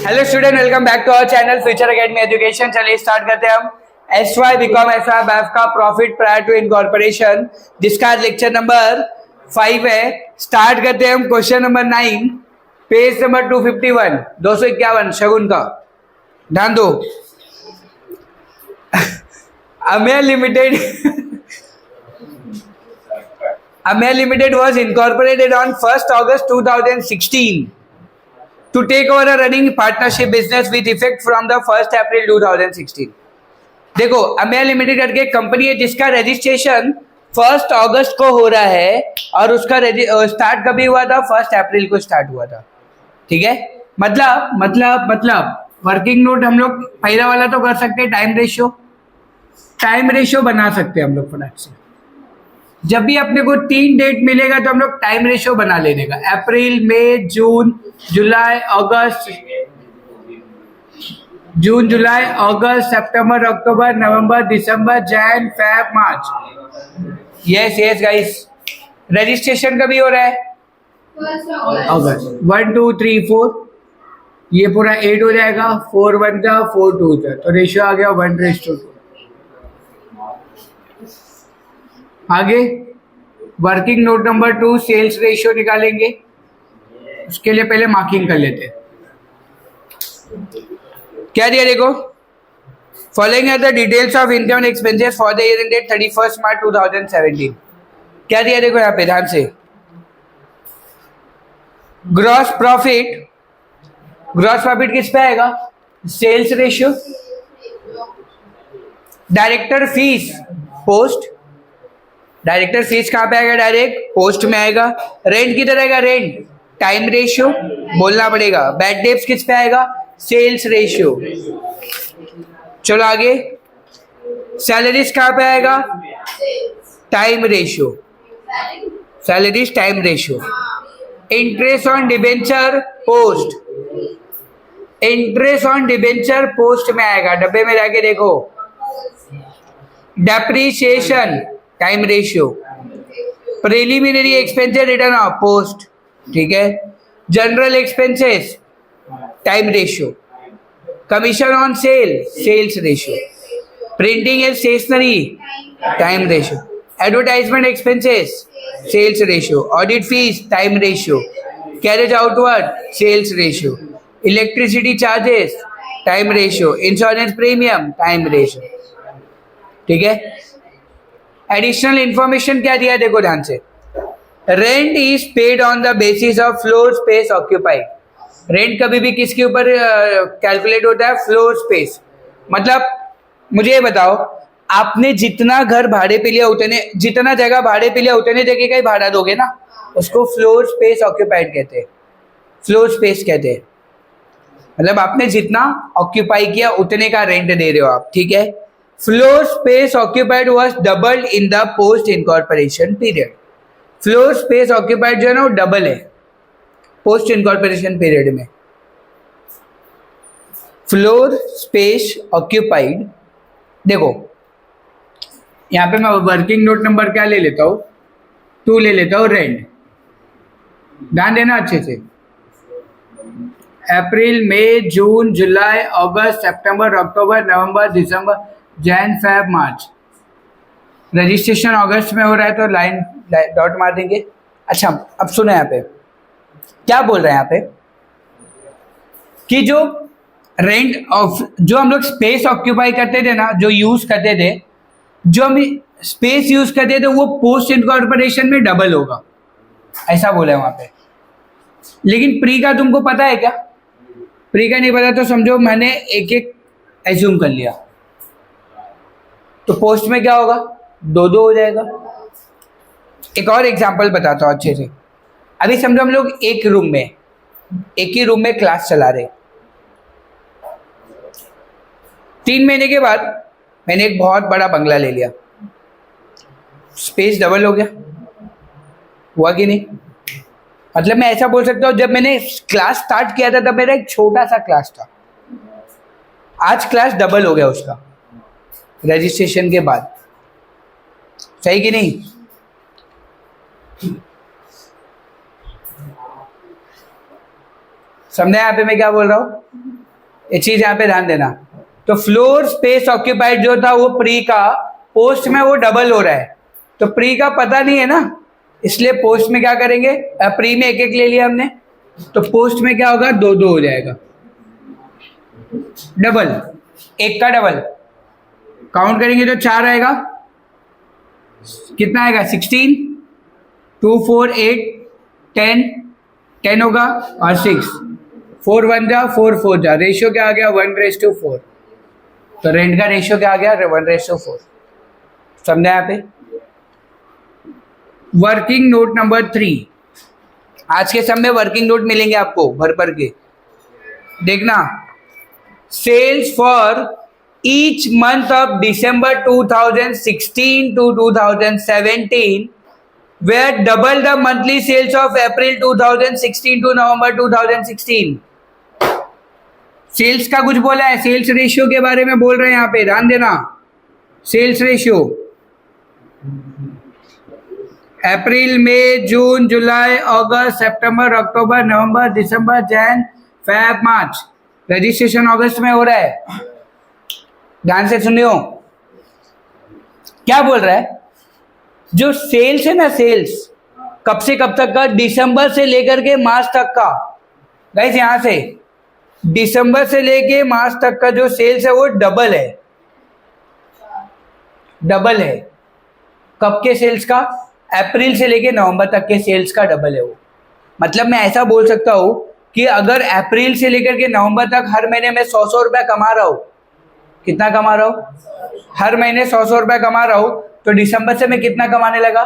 Hello student, welcome back to our channel future academy education. चलिए start करते हैं हम SY बीकॉम SY BAF का प्रॉफिट प्रायर टू इनकॉर्पोरेशन, जिसका lecture number 5 है। स्टार्ट करते हैं हम question number 9, page number 251, 251 Shagun का। ध्यान दो। Amer Limited was incorporated on 1st August 2016 to take over a running partnership business with effect from the 1st April 2016। देखो, अमेर limited करके कंपनी है जिसका रजिस्ट्रेशन 1st अगस्त को हो रहा है और उसका स्टार्ट कभी हुआ था? 1st अप्रैल को स्टार्ट हुआ था। ठीक है, मतलब वर्किंग नोट हम लोग पहला वाला तो कर सकते हैं, टाइम रेशियो बना सकते हैं हम लोग फटाक से। जब भी अपने को 3 डेट मिलेगा तो हम लोग टाइम रेशियो बना लेने का। अप्रैल, मई, जुलाई, अगस्त, सितंबर, अक्टूबर, नवंबर, दिसंबर, जैन, फेब, मार्च। यस गाइस, रजिस्ट्रेशन कभी हो रहा है? अगस्त। 1 2 3 4, ये पूरा 8 हो जाएगा। 4 1 का 4 2 का, तो रेशियो आ गया 1:2। आगे working note number 2, sales ratio निकालेंगे। उसके लिए पहले मार्किंग कर लेते हैं। क्या दिया देखो, following are the details of income and expenses for the year ended 31 March 2017। क्या दिया देखो यहाँ पे, ध्यान से। ग्रॉस प्रॉफिट किस पे आएगा? Sales ratio. Director fees post, director fees कहाँ पे आएगा? डायरेक्ट पोस्ट में आएगा। रेंट किधर आएगा? रेंट टाइम रेशियो बोलना पड़ेगा। बैड डेट्स किस पे आएगा? Sales ratio. चलो आगे, सैलरीज कहाँ पे आएगा? Time ratio, salaries time ratio. Interest on debenture post, interest on debenture post में आएगा। डब्बे में जाके देखो। Depreciation time ratio. Preliminary expenses written off post, ठीक है। General expenses time ratio. Commission on sales ratio. Printing and stationery time ratio. Advertisement expenses sales ratio. Audit fees time ratio. Carriage outward sales ratio. Electricity charges time ratio. Insurance premium time ratio, ठीक है। Additional information क्या दिया देखो ध्यान से। Rent is paid on the basis of floor space occupied. Rent कभी भी किसके ऊपर कैलकुलेट होता है? Floor space. मतलब मुझे ये बताओ, आपने जितना घर भाड़े पे लिया उतने, जितना जगह भाड़े पे लिया उतने जगह का ही भाड़ा दोगे ना, उसको फ्लोर स्पेस ऑक्यूपाइड कहते हैं। फ्लोर स्पेस कहते हैं मतलब आपने जितना ऑक्यूपाई किया उतने का रेंट दे रहे हो आप, ठीक है। Floor space occupied was doubled in the post incorporation period. Floor space occupied जो है ना वो डबल है पोस्ट इनकॉर्पोरेशन पीरियड में। फ्लोर स्पेस ऑक्यूपाइड, देखो यहां पे मैं वर्किंग नोट नंबर क्या ले लेता हूं? 2 ले लेता हूं, रेंट। ध्यान देना अच्छे से। अप्रैल, मई, जून, जुलाई, अगस्त, सितंबर, अक्टूबर, नवंबर, दिसंबर, जैन, फेब, मार्च। रजिस्ट्रेशन अगस्त में हो रहा है तो लाइन डॉट मार देंगे। अच्छा, अब सुनो यहाँ पे क्या बोल रहे हैं यहाँ पे कि जो रेंट ऑफ, जो हम लोग स्पेस ऑक्यूपाई करते थे ना, जो यूज करते थे, जो हम स्पेस यूज करते थे वो पोस्ट इनकॉर्पोरेशन में डबल होगा, ऐसा बोला है वहां पे। लेकिन प्री का तुमको पता है क्या? प्री का नहीं पता तो समझो मैंने एक एज्यूम कर लिया, तो पोस्ट में क्या होगा? 2 हो जाएगा। एक और एग्जांपल बताता हूं अच्छे से। अभी समझो हम लोग एक ही रूम में क्लास चला रहे। 3 महीने के बाद मैंने एक बहुत बड़ा बंगला ले लिया, स्पेस डबल हो गया, हुआ कि नहीं? मतलब मैं ऐसा बोल सकता हूँ, जब मैंने क्लास स्टार्ट किया था तब मेरा एक छोटा सा क्लास था, आज क्लास डबल हो गया उसका रजिस्ट्रेशन के बाद। सही कि नहीं? समझे यहाँ पे मैं क्या बोल रहा हूं? ये चीज यहाँ पे ध्यान देना। तो फ्लोर स्पेस ऑक्यूपाइड जो था वो प्री का, पोस्ट में वो डबल हो रहा है, तो प्री का पता नहीं है ना, इसलिए पोस्ट में क्या करेंगे, प्री में एक एक ले लिया हमने, तो पोस्ट में क्या होगा, दो दो हो जाएगा, डबल, एक का डबल काउंट करेंगे तो 4 आएगा, कितना आएगा 16, 2 4 8 10, 10 होगा और 6, 4 1 जा 4 4 जा, रेशियो क्या आ गया 1:4, तो रेंट का रेशियो क्या आ गया 1:4। समझा यहाँ पे। वर्किंग नोट नंबर 3, आज के समय वर्किंग नोट मिलेंगे आपको भर भर के, देखना। Sales for each month of December 2016 to 2017 were double the monthly sales of April 2016 to November 2016। Sales का कुछ बोला है, सेल्स रेशियो के बारे में बोल रहे हैं यहाँ पे, ध्यान देना। सेल्स रेशियो अप्रैल, मई, जून, जुलाई, अगस्त, सितंबर, अक्टूबर, नवंबर, दिसंबर, जैन, फेब, मार्च। रजिस्ट्रेशन अगस्त में हो रहा है, ध्यान से सुनियो क्या बोल रहा है। जो सेल्स है ना, सेल्स कब से कब तक का, दिसंबर से लेकर के मार्च तक का। गाइस यहां से दिसंबर से लेके मार्च तक का जो सेल्स है वो डबल है, डबल है। कब के सेल्स का, अप्रैल से लेके नवंबर तक के सेल्स का डबल है वो। मतलब मैं ऐसा बोल सकता हूं कि अगर अप्रैल से लेकर के नवंबर तक हर महीने में 100 रुपया कमा रहा हूं, कितना कमा रहा हूं, हर महीने 100 रुपया कमा रहा हूं, तो दिसंबर से मैं कितना कमाने लगा,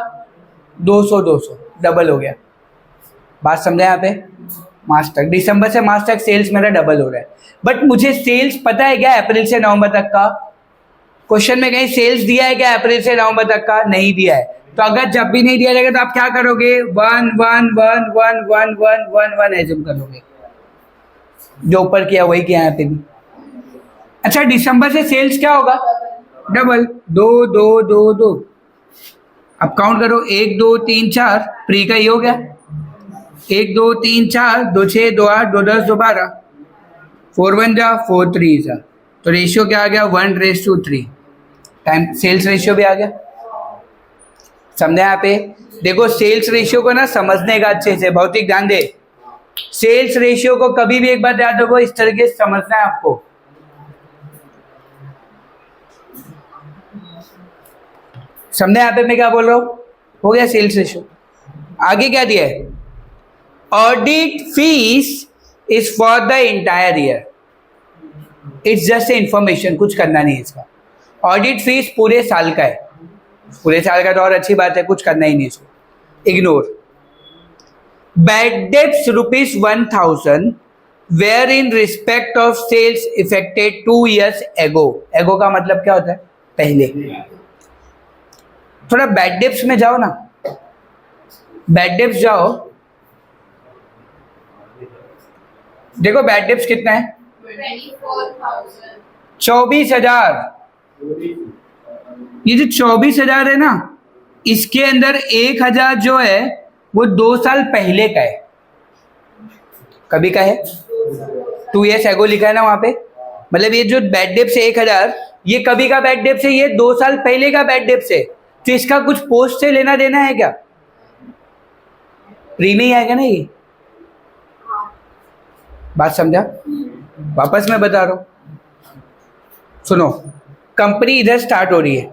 200, डबल हो गया। बात समझा यहाँ पे। मार्च तक, दिसंबर से मार्च तक सेल्स मेरा डबल हो रहा है। बट मुझे सेल्स पता है क्या अप्रैल से नवंबर तक का, क्वेश्चन में कहीं सेल्स दिया है क्या अप्रैल से नवंबर तक का, नहीं दिया है। तो अगर जब भी नहीं दिया जाएगा तो आप क्या करोगे, 1 1 1 1 1 1 1 1 एज्यूम कर लोगे, जो ऊपर किया वही किया यहाँ पे भी। अच्छा, दिसंबर से सेल्स क्या होगा, डबल, 2 2 2 2। अब काउंट करो, 1 2 3 4, प्री का ही हो गया, 1 2 3 4, 2 6 2 8 2 10 2 12, 4 1 जा 4 3 जा, तो रेशियो क्या आ गया 1:3, टाइम सेल्स रेशियो भी आ गया। समझे यहाँ पे। देखो सेल्स रेशियो को ना समझने का अच्छे से, भौतिक ध्यान दे। सेल्स रेशियो को कभी भी एक बार याद रखो, इस तरीके से समझना है आपको। समझे यहाँ पे मैं क्या बोल रहा हूं, हो गया सेल्स रेशियो। आगे क्या दिया है, audit fees is for the entire year, it's just information, कुछ करना नहीं है इसका। ऑडिट फीस पूरे साल का है, पूरे साल का तो और अच्छी बात है, कुछ करना ही नहीं इसको, ignore. Bad debts ₹1000 were in respect of sales effected 2 years एगो। एगो का मतलब क्या होता है, पहले। थोड़ा बैड डेब्ट्स में जाओ ना, बैड डेब्ट्स जाओ, देखो बैड डेब्ट्स कितना है, 24,000। ये जो 24,000 है ना, इसके अंदर 1,000 जो है वो 2 साल पहले का है। कभी का है, 2 years एगो लिखा है ना वहां पे, मतलब ये जो बैड डेब्ट्स है 1,000, ये कभी का बैड डेब्ट्स है, ये 2 साल पहले का बैड डेब्ट्स है। तो इसका कुछ पोस्ट से लेना देना है क्या, प्री में ही आएगा ना ये। बात समझा, वापस मैं बता रहा हूं, सुनो। कंपनी इधर स्टार्ट हो रही है,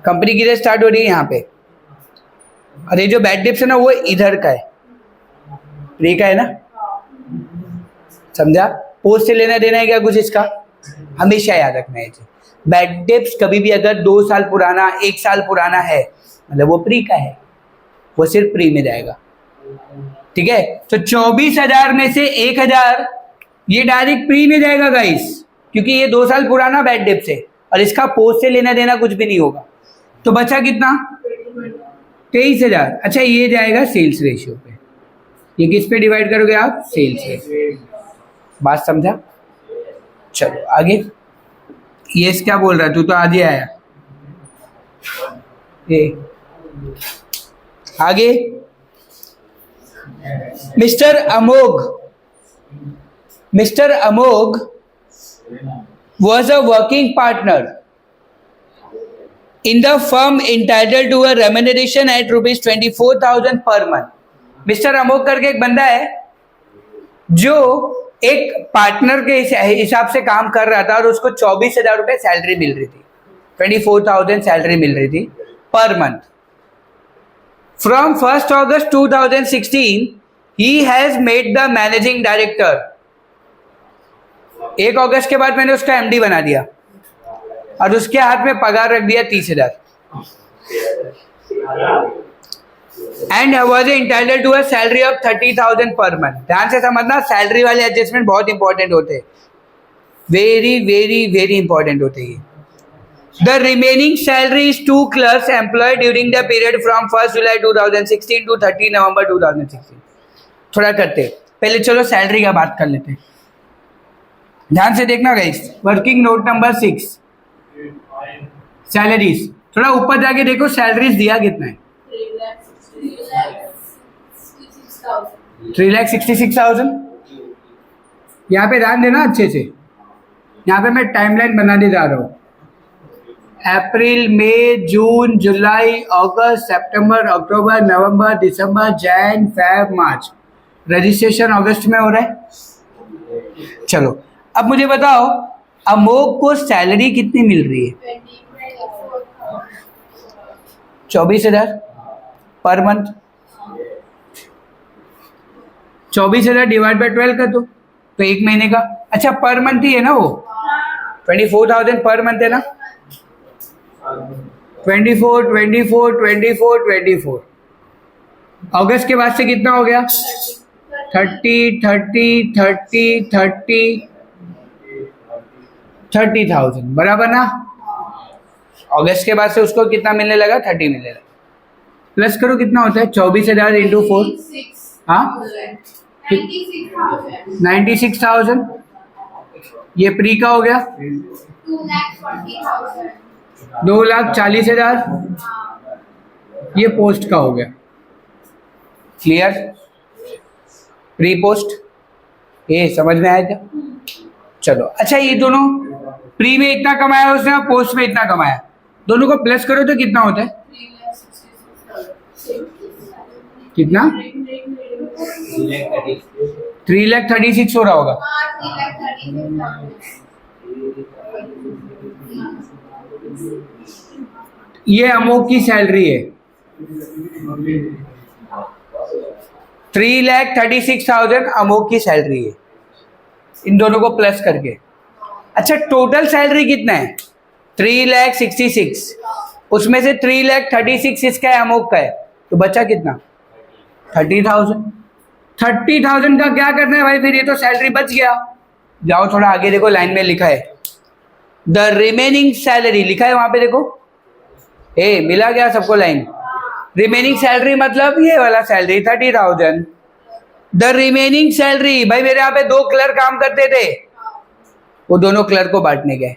कंपनी किधर स्टार्ट हो रही है, यहाँ पे। और ये जो बैड डेब्ट्स है ना वो इधर का है, प्री का है ना, समझा। पोस्ट से लेना देना है क्या कुछ इसका, हमेशा याद रखना है। बैड डेब्ट्स कभी भी अगर 2 साल पुराना, 1 साल पुराना है, मतलब वो प्री का है, वो सिर्फ प्री में जाएगा, ठीक है। तो 24,000 में से 1,000 ये डायरेक्ट प्री में जाएगा गाइस, क्योंकि ये 2 साल पुराना बैड डेब्ट्स है और इसका पोस्ट से लेना देना कुछ भी नहीं होगा। तो बचा कितना, 23,000। अच्छा, ये जाएगा सेल्स रेशियो पे, ये किस पे डिवाइड करोगे आप, सेल्स पे। बात समझा, चलो आगे। ये क्या बोल रहा है, तू तो आज ही आया। ये आगे, mister Mr. Amog was a working partner in the firm entitled to a remuneration at rupees 24,000 per month. Mr. Amog करके एक बंदा है जो एक पार्टनर के हिसाब से काम कर रहा था और उसको 24,000 रुपए सैलरी मिल रही थी, 24,000 सैलरी मिल रही थी per month. From 1st August 2016, he has made the managing director. 1 अगस्त के बाद मैंने उसका एमडी बना दिया और उसके हाथ में पगार रख दिया 30,000. And was entitled to a salary of 30,000 per month. ध्यान से समझना, सैलरी वाले एडजस्टमेंट बहुत इंपॉर्टेंट होते हैं, वेरी वेरी वेरी इंपॉर्टेंट होते हैं. The remaining salary is 2 clerks employed during the period from 1st July 2016 to 30 November 2016. थोड़ा करते हैं, पहले चलो सैलरी का बात कर लेते हैं. ध्यान से देखना guys, working note number 6, salaries. थोड़ा ऊपर जाके देखो सैलरीज दिया कितना है, 3,66,000. यहाँ पे ध्यान देना अच्छे से, यहाँ पे मैं टाइमलाइन बनाने जा रहा हूँ. अप्रैल, मई, जून, जुलाई, अगस्त, सितंबर, अक्टूबर, नवंबर, दिसंबर, जैन, फेब, मार्च. रजिस्ट्रेशन अगस्त में हो रहा है. चलो अब मुझे बताओ अमोक को सैलरी कितनी मिल रही है? 24,000 पर मंथ. 24,000 डिवाइड बाय 12 कर दो तो एक महीने का. अच्छा पर मंथ ही है ना, वो 24,000 पर मंथ है ना. 24, 24, 24, 24. अगस्त के बाद से कितना हो गया? 30, 30, 30, 30, 30,000. बराबर ना. अगस्त के बाद से उसको कितना मिलने लगा? 30 मिलने लगा. प्लस करो कितना होता है? 24,000 इंटू 4. हाँ 96,000. ये प्री का हो गया 2,40,000. ये पोस्ट का हो गया. क्लियर? प्री पोस्ट ये समझ में आया क्या? चलो अच्छा, ये दोनों प्री में इतना कमाया उसने और पोस्ट में इतना कमाया, दोनों को प्लस करो तो कितना होता है? कितना? 3,36,000 हो रहा होगा. ये अमोक की सैलरी है, 3,36,000 अमोक की सैलरी है, इन दोनों को प्लस करके. अच्छा टोटल सैलरी कितना है? 3,66,000. उसमें से 3,36,000 इसका है, अमोक का है, तो बचा कितना? 30,000. 30,000 का क्या करना है भाई? फिर ये तो सैलरी बच गया. जाओ थोड़ा आगे देखो, लाइन में लिखा है द रिमेनिंग सैलरी, लिखा है वहां पे देखो. मिला गया सबको लाइन? रिमेनिंग सैलरी मतलब ये वाला सैलरी 30,000. द रिमेनिंग सैलरी, भाई मेरे यहाँ पे 2 क्लर्क काम करते थे, वो दोनों क्लर्क को बांटने गए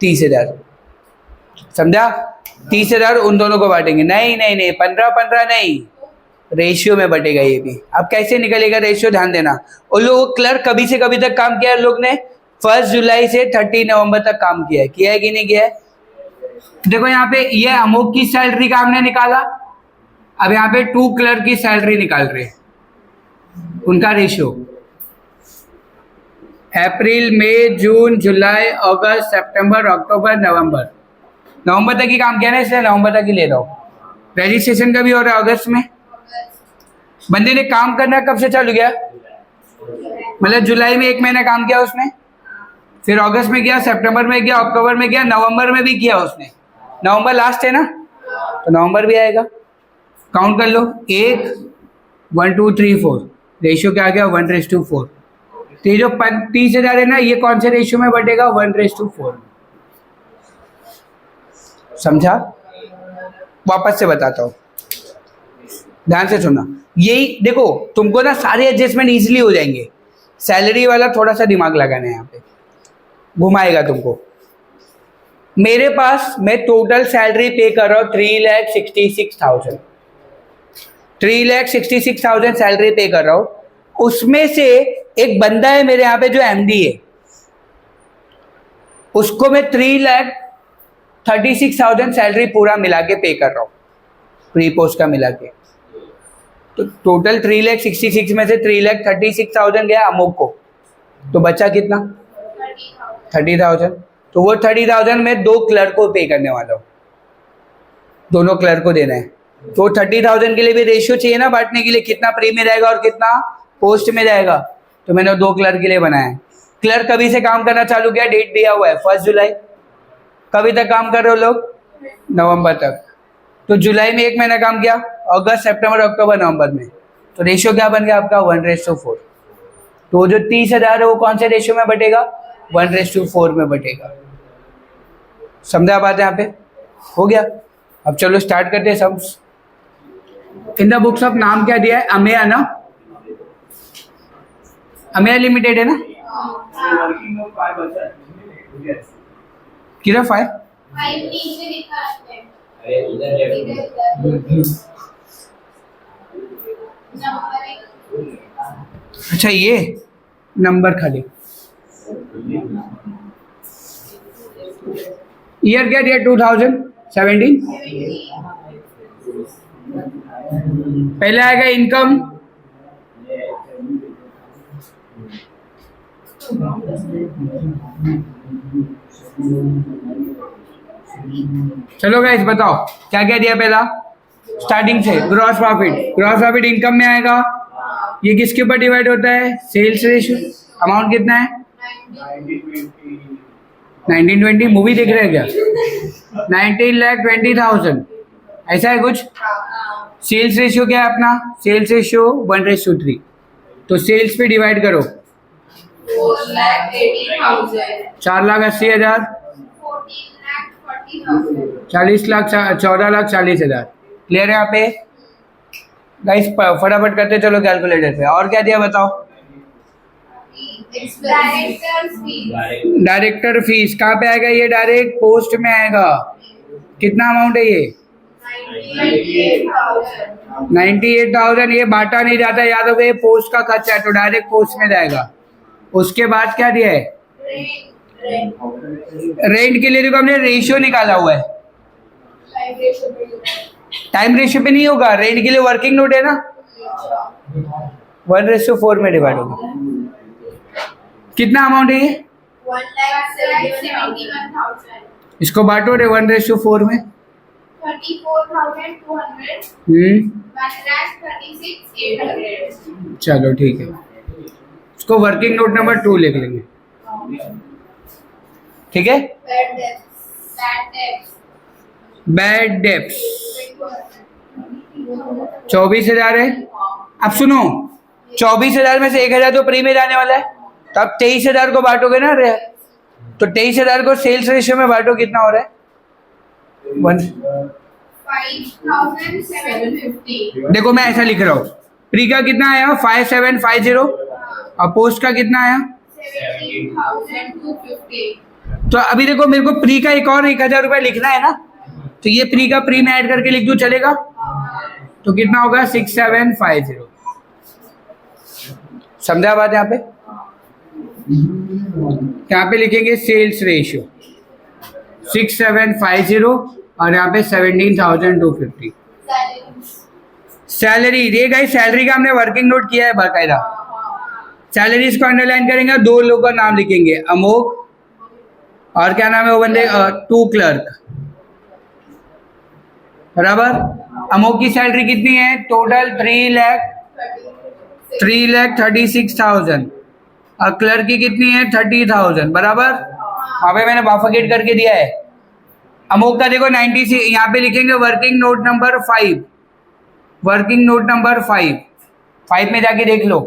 30,000. समझा? 30,000 उन दोनों को बांटेंगे. नहीं नहीं नहीं, 15-15 नहीं, रेशियो में बटेगा ये भी. अब कैसे निकलेगा रेशियो? ध्यान देना. और लोग क्लर्क कभी से कभी तक काम किया, लोग ने 1 जुलाई से 30 नवंबर तक काम किया है कि नहीं किया है? देखो यहाँ पे ये अमोक की सैलरी का हमने निकाला. अब यहाँ पे 2 क्लर्क की सैलरी निकाल रहे हैं, उनका रेशियो. अप्रैल, मई, जून, जुलाई, अगस्त, सितंबर, अक्टूबर, नवंबर. नवंबर तक ही काम किया ना, इसलिए नवंबर तक ही ले रहा हूँ. रजिस्ट्रेशन का भी हो रहा है अगस्त में. बंदे ने काम करना कब से चालू किया? मतलब जुलाई में 1 महीना काम किया उसने, फिर अगस्त में किया, सितंबर में किया, अक्टूबर में किया, नवंबर में भी किया उसने. नवंबर लास्ट है ना, तो नवंबर भी आएगा. काउंट कर लो. 1, 1, 2, 3, 4. रेशियो क्या आ गया? 1:4. तो ये जो 30,000 है ना, ये कौन से रेशियो में बटेगा? 1:4. समझा? वापस से बताता हूँ, ध्यान से सुनना. यही देखो, तुमको ना सारे एडजस्टमेंट इजीली हो जाएंगे. सैलरी वाला थोड़ा सा दिमाग लगाना है, यहाँ पे घुमाएगा तुमको. मेरे पास मैं टोटल सैलरी पे कर रहा हूँ 3,66,000. 3,66,000 सैलरी पे कर रहा हूँ. उसमें से एक बंदा है मेरे यहाँ पे जो एमडी है, उसको मैं 3,36,000 सैलरी पूरा मिला के पे कर रहा हूँ, प्री पोस्ट का मिला के। तो टोटल 3,66,000 में से 3,36,000 गया अमोक को, तो बचा कितना? 30,000। तो वो 30,000 में 2 क्लर्क को पे करने वाला हूँ, दोनों क्लर्क को देना है। तो 30,000 के लिए भी रेशियो चाहिए ना बांटने के लिए, कितना प्री में जाएगा और कितना पोस्ट में जाएगा। तो मैंने 2 क्लर्क के लिए बनाया है। क्लर्क कभी से काम करना चालू किया, डेट दिया हुआ है 1 जुलाई। कभी तक काम कर रहे हो लोग? नवंबर तक। तो जुलाई में 1 महीना काम किया, अगस्त, सितंबर, अक्टूबर, नवंबर में। तो रेशियो क्या बन गया आपका? 1:4। तो वो जो 30,000 है वो कौन से रेशियो में बटेगा? 1:4 में बटेगा। समझा बात यहाँ पे? हो गया। अब चलो स्टार्ट करते हैं sums. In the books of नाम क्या दिया है? अमेया ना, अमेया लिमिटेड है ना? किधर 5? अच्छा ये नंबर खाली। ईयर क्या दिया? 2017। पहले आएगा इनकम, चलो गाइस बताओ क्या क्या दिया पहला स्टार्टिंग से? Gross profit. Gross profit income में आएगा। ये किसके ऊपर डिवाइड होता है? Sales ratio. अमाउंट कितना है? 1920। मूवी देख रहे हैं क्या? 19,20,000 ऐसा है कुछ। सेल्स रेशियो क्या है अपना? Sales ratio 1:3। तो सेल्स पे डिवाइड करो। 4,80,000, 40 लाख, 14,40,000। क्लियर है यहाँ पे गाइस? फटाफट करते चलो कैलकुलेटर पे। और क्या दिया बताओ? डायरेक्टर फीस कहाँ पे आएगा? ये डायरेक्ट पोस्ट में आएगा। कितना अमाउंट है ये? 98,000। ये बांटा नहीं जाता, याद हो गया, पोस्ट का खर्चा है तो डायरेक्ट पोस्ट में जाएगा। उसके बाद क्या दिया है? रेंट के लिए देखो हमने रेशियो निकाला हुआ है। टाइम रेशियो पे नहीं होगा, रेंट के लिए वर्किंग नोट है ना, 1:4 में डिवाइड होगा। कितना अमाउंट है ये? 1,71,000। इसको बांटो रे 1:4 में। 34,200। 1,36,800। चलो ठीक है, इसको वर्किंग नोट नंबर 2 लिख लेंगे। ठीक है। बैड डेब्ट्स 24,000 है। अब सुनो, 24,000 में से 1,000 तो प्री में जाने वाला है, तो अब 23,000 को बांटोगे ना रे, तो 23,000 को सेल्स रेशियो में बांटो, कितना हो रहा है? 5,750। देखो मैं ऐसा लिख रहा हूँ, प्री का कितना आया? 5,750 और पोस्ट का कितना आया? 17,250। तो अभी देखो मेरे को प्री का एक और 1,000 रुपये लिखना है ना, तो ये प्री का प्री में ऐड करके लिख दूं, चलेगा? तो कितना होगा? 6,750। समझा बात? यहाँ पे यहाँ पे लिखेंगे सेल्स रेशियो 6,750 और यहाँ पे 17,250। सैलरी, ये गाइस सैलरी का हमने वर्किंग नोट किया है बाकायदा। सैलरीज को अंडरलाइन करेंगे, 2 लोगों का नाम लिखेंगे, अमोक और क्या नाम है वो बंदे? 2 क्लर्क, बराबर। अमोक की सैलरी कितनी है? टोटल 3,36,000 और क्लर्क की कितनी है? 30,000, बराबर। वहां पे मैंने बाफाकेट करके दिया है। अमोक का देखो 96, यहाँ पे लिखेंगे working note number 5। Working note number 5 में जाके देख लो।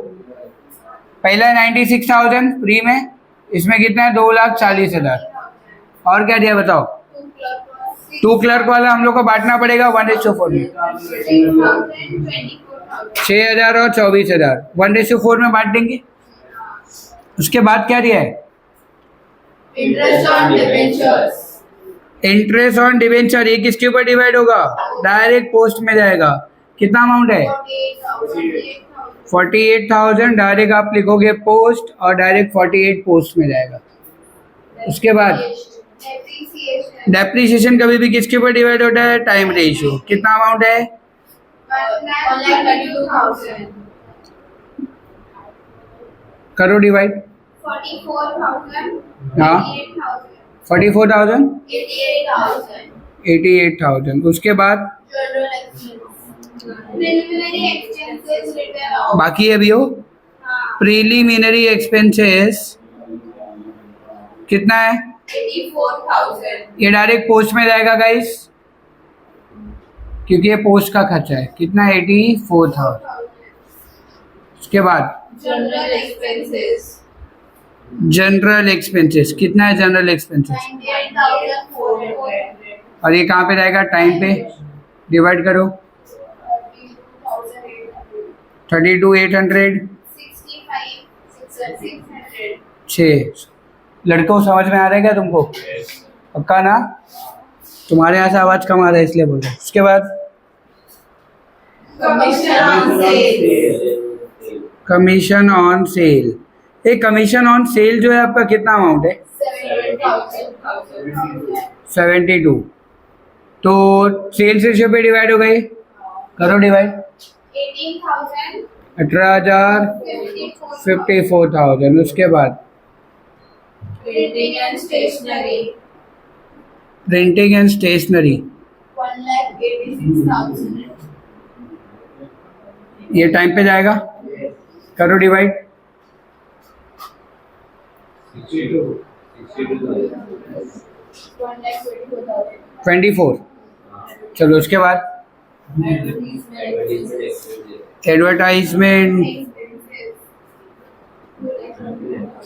पहला 96,000 फ्री में, इसमें कितना है? 2,40,000। और क्या दिया बताओ? 2 क्लर्क वाला हम लोग को बांटना पड़ेगा 1:4 में। 6,000 और 24,000 1:4 में बांट देंगे। उसके बाद क्या दिया है? Interest on debenture. ये किसके ऊपर डिवाइड होगा? डायरेक्ट पोस्ट में जाएगा। कितना अमाउंट है? 48,000 डायरेक्ट आप लिखोगे पोस्ट और डायरेक्ट 48 पोस्ट में जाएगा। उसके बाद डेप्रिसिएशन कभी भी किसके ऊपर डिवाइड होता है? Time ratio. कितना अमाउंट है? 1,32,000 करो डिवाइड। 44,000 हाँ 44,000 88,000 88,000। उसके बाद preliminary expenses written off बाकी है भी हो। प्रीलिमिनरी एक्सपेंसेस कितना है? 84,000 ये डायरेक्ट पोस्ट में जाएगा गाइस, क्योंकि ये पोस्ट का खर्चा है। कितना? 84,000। उसके बाद general expenses जनरल एक्सपेंसेस कितना है? जनरल एक्सपेंसेस 98,400 और ये कहाँ पे जाएगा? टाइम पे। डिवाइड करो। 32,800 65,600 6। लड़कों समझ में आ रहा है क्या तुमको? पक्का ना? तुम्हारे यहाँ से आवाज कम आ रहा है इसलिए बोल रहा हूँ। उसके बाद commission on sales commission on sale. ये कमीशन ऑन सेल जो है आपका कितना अमाउंट है? 72। तो सेल्स रेशियो पे डिवाइड हो गई, करो डिवाइड। 18,000 18,000 54,000। उसके बाद printing and stationery printing and stationery 1,86,000 ये टाइम पे जाएगा, करो डिवाइड। 24। चलो उसके बाद एडवर्टाइजमेंट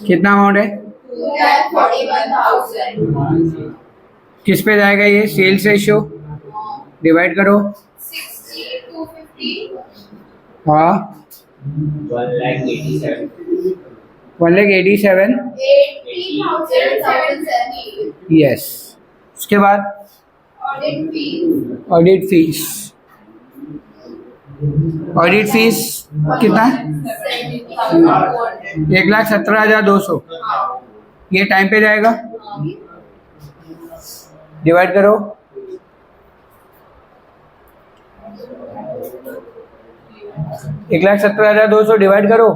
कितना अमाउंट है? 41,000 किस पे जाएगा ये? सेल्स रेशियो डिवाइड करो। 60,250 हाँ 1,87,000 1,87,000 80,770 यस। उसके बाद audit fee audit fees. Audit fees कितना है? 70,400 1,17,200। ये टाइम पे जाएगा, डिवाइड करो। 1,17,200 डिवाइड करो।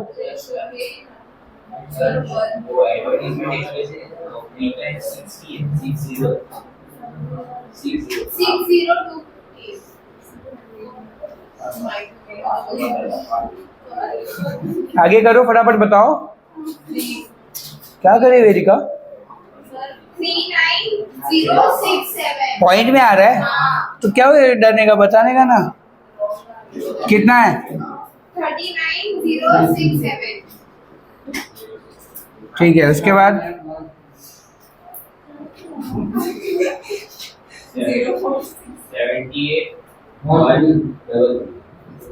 आगे करो, फटाफट बताओ क्या करे वेदिका? 39,067 पॉइंट में आ रहा है तो क्या हुआ डरने का? बताने का ना। कितना है? 39,067 ठीक है। उसके बाद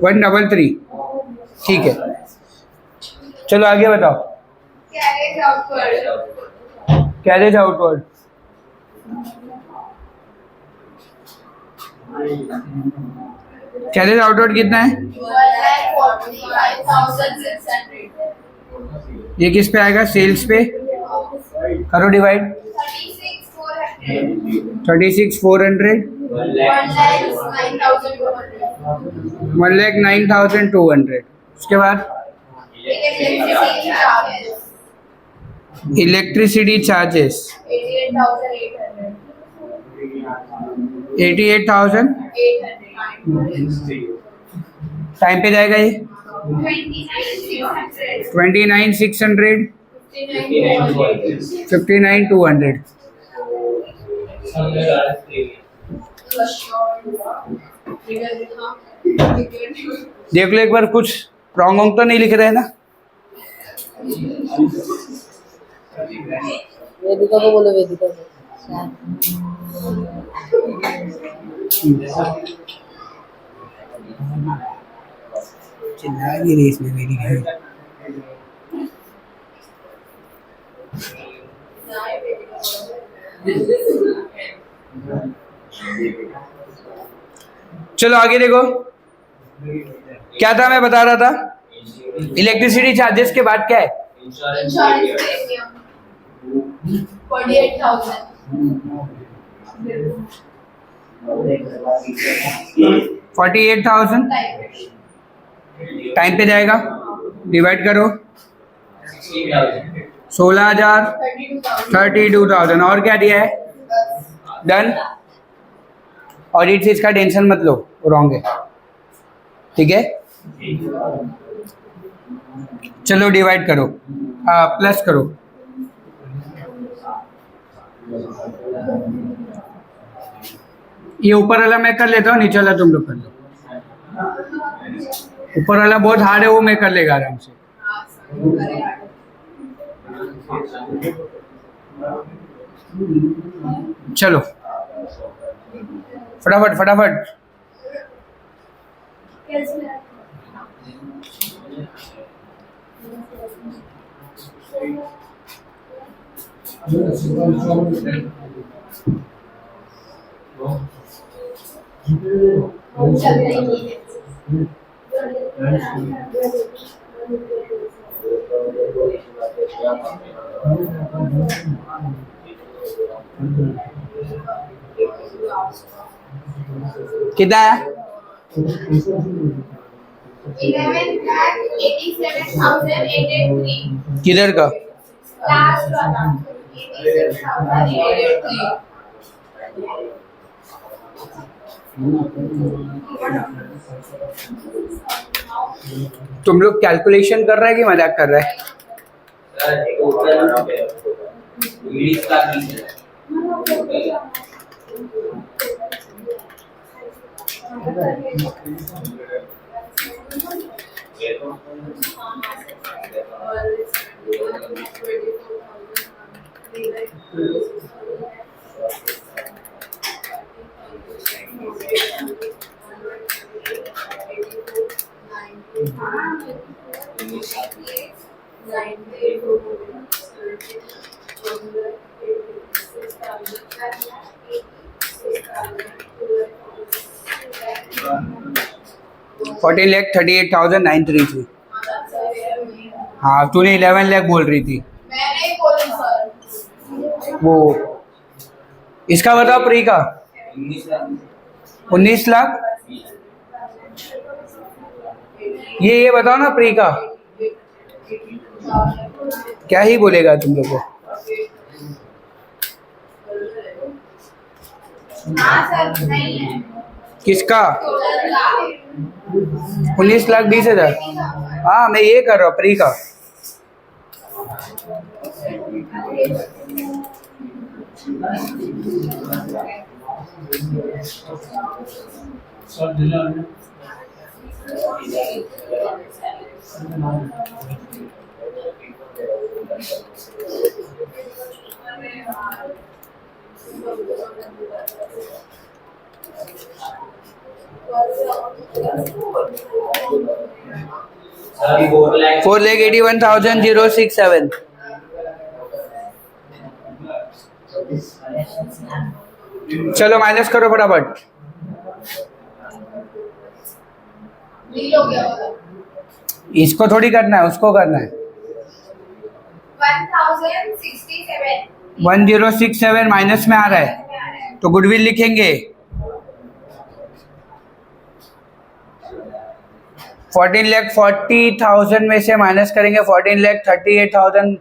133। ठीक है, चलो आगे बताओ। carriage outward carriage outward carriage outward कितना है? 1,45,600 ये किस पे आएगा? सेल्स पे। करो डिवाइड। 36,400 36,400 1,09,200 1,09,200। उसके बाद electricity charges electricity charges 88,800 88,000 time पे जाएगा ये। 29,600 29,600 59,200। देख लो एक बार, कुछ रॉन्ग वॉन्ग तो नहीं लिख रहे हैं ना? वेदिका को बोलो, वेदिका को। चिल्ला नहीं रही इसमें मेरी घर। चलो आगे देखो, क्या था मैं बता रहा था? इलेक्ट्रिसिटी चार्जेस के बाद क्या है? इंश्योरेंस प्रीमियम 48,000 48,000 टाइम पे जाएगा, डिवाइड करो 16,000 32,000 और क्या दिया है? डन। ऑडिट से इसका टेंशन मत लो, रॉन्ग है, ठीक है। चलो डिवाइड करो, प्लस करो। ये ऊपर वाला मैं कर लेता हूँ, नीचे वाला तुम लोग कर लो। ऊपर वाला बहुत हार्ड है, वो मैं कर लेगा आराम से। चलो फटाफट फटाफट। कितना है? 11,87,883 किधर का? लास्ट वाला 86,883 तुम लोग कैलकुलेशन कर रहा है कि मजाक कर रहा है? इंग्लिश का नहीं है। फोर्टीन लैख 38,933। हाँ तूने 11 लाख बोल रही थी। मैंने ही बोली सर। वो इसका बताओ, प्री का 19 लाख। ये बताओ ना प्री का, क्या ही बोलेगा तुम लोग को। हाँ सर नहीं है। किसका? 19,20,000। 19,20,000। हाँ मैं ये कर रहा हूँ प्री का। सर 4,81,067। चलो माइनस करो फटाफट। डील हो गया वाला। इसको थोड़ी करना है, उसको करना है। 1067 1067 माइनस में आ रहा है तो गुडविल लिखेंगे। 14,40,000 में से माइनस करेंगे 14,38,000।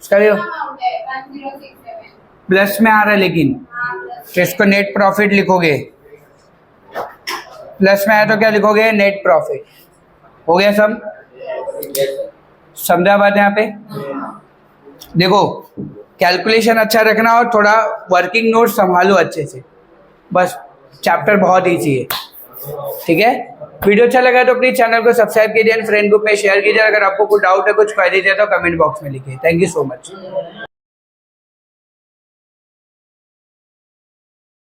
उसका भी अमाउंट है 1067। प्लस में आ रहा है लेकिन, हाँ प्लस तो इसको नेट प्रॉफिट लिखोगे। प्लस में आया तो क्या लिखोगे? Net profit. हो गया सब? समझा बात यहाँ पे? देखो कैलकुलेशन अच्छा रखना और थोड़ा वर्किंग नोट संभालो अच्छे से, बस चैप्टर बहुत ईजी है, ठीक है। वीडियो अच्छा लगा तो प्लीज चैनल को सब्सक्राइब कीजिए, फ्रेंड ग्रुप में शेयर कीजिए। अगर आपको कुछ डाउट है, कुछ क्वेरीज है तो कमेंट बॉक्स में लिखिए। Thank you so much.